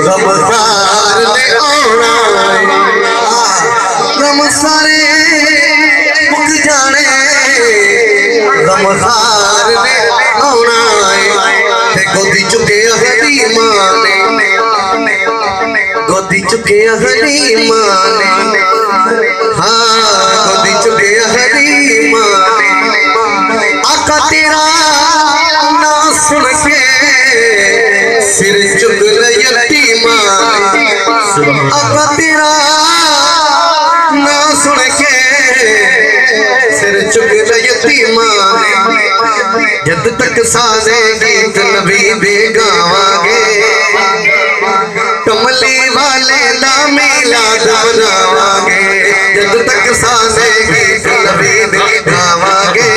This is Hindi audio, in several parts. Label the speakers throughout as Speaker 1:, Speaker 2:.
Speaker 1: गमखार ने आना गम सारे मुक जाने गमखार ने आना ते गोदी चुके हरी माने गोदी चुके हरी माने हाँ गोदी चुके हरी माने आका तेरा ना सुन के सिर चुक यतीमा आका तेरा ना सुन के सिर चुक यतीमा जब तक साजे गीत नबी दे गावांगे कमली वाले दा मिलाद मनावांगे जब तक साजे गीत नबी दे गावांगे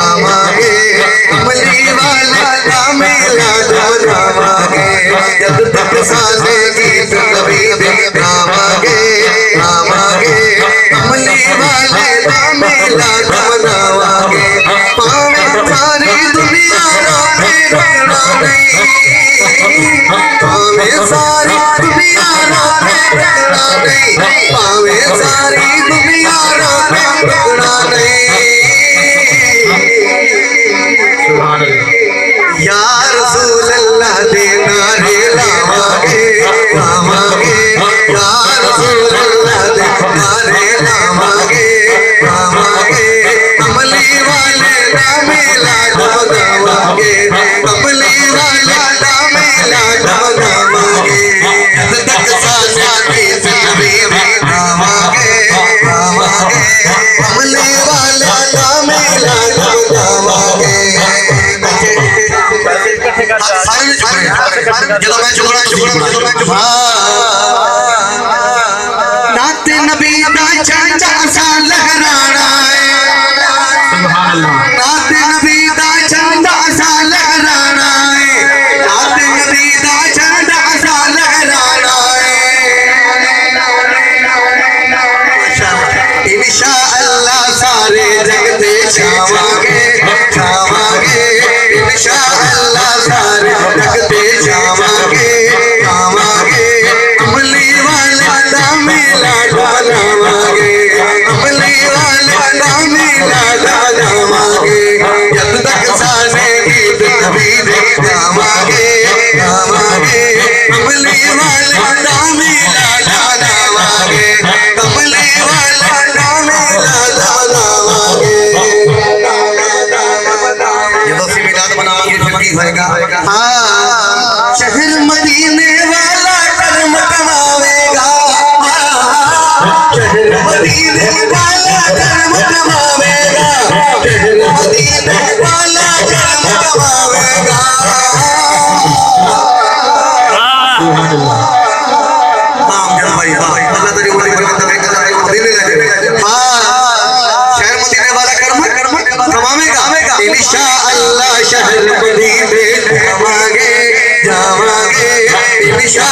Speaker 1: आवांगे कमली वाले दा मिलाद मनावांगे जब तक साजे गीत नबी दे गावांगे आवांगे कमली वाले दा मिलाद मनावांगे पावे सारी दुनिया रोने लगना नहीं पावे सारी दुनिया रोने लगना नहीं पावे सारी दुनिया रोने लगना नहीं या रसूल अल्लाह दे नारे लावांगे लावांगे या रसूल अल्लाह दे नारे लावांगे लावांगे कमली वाले दा मिलाद मनावांगे कमली वाले दा मिलाद मनावांगे जब तक साजा के नबी गावांगे गावांगे कमली वाले दा मिलाद मनावांगे ਜਦੋਂ ਮੈਂ ਚੁਗਣਾ ਨਾਤੇ ਨਬੀ ਦਾ ਝੰਡਾ ਅਸਾਂ ਲਹਿਰਾਣਾ ਹੈ ਸੁਭਾਨ ਅੱਲਾਹ ਨਾਤੇ ਨਬੀ ਦਾ ਝੰਡਾ ਅਸਾਂ ਲਹਿਰਾਣਾ ਹੈ ਨਾਤੇ ਨਬੀ ਦਾ ਝੰਡਾ ਅਸਾਂ ਲਹਿਰਾਣਾ ਹੈ ਇਨਸ਼ਾ ਅੱਲਾਹ ਸਾਰੇ ਜਗ ਤੇ ਛਾਵਾਂਗੇ ਛਾਵਾਂਗੇ इनशा अल्लाह सारे जग ते जावांगे जावांगे कमली वाले दा मिलाद मनावांगे कमली वाले दा मिलाद मनावांगे जब तक सारे गीत नबी दे गावांगे गावांगे कमली वाले दा मिलाद मनावांगे कमली वाले दा मिलाद मनावांगे हाँ शहर मदीने वाला कर्म कमावेगा शहर मदीने वाला कर्म कमावेगा शहर मदीने वाला कर्म कमावेगा इंशा अल्लाह शहर मदीने जावांगे जावांगे इंशा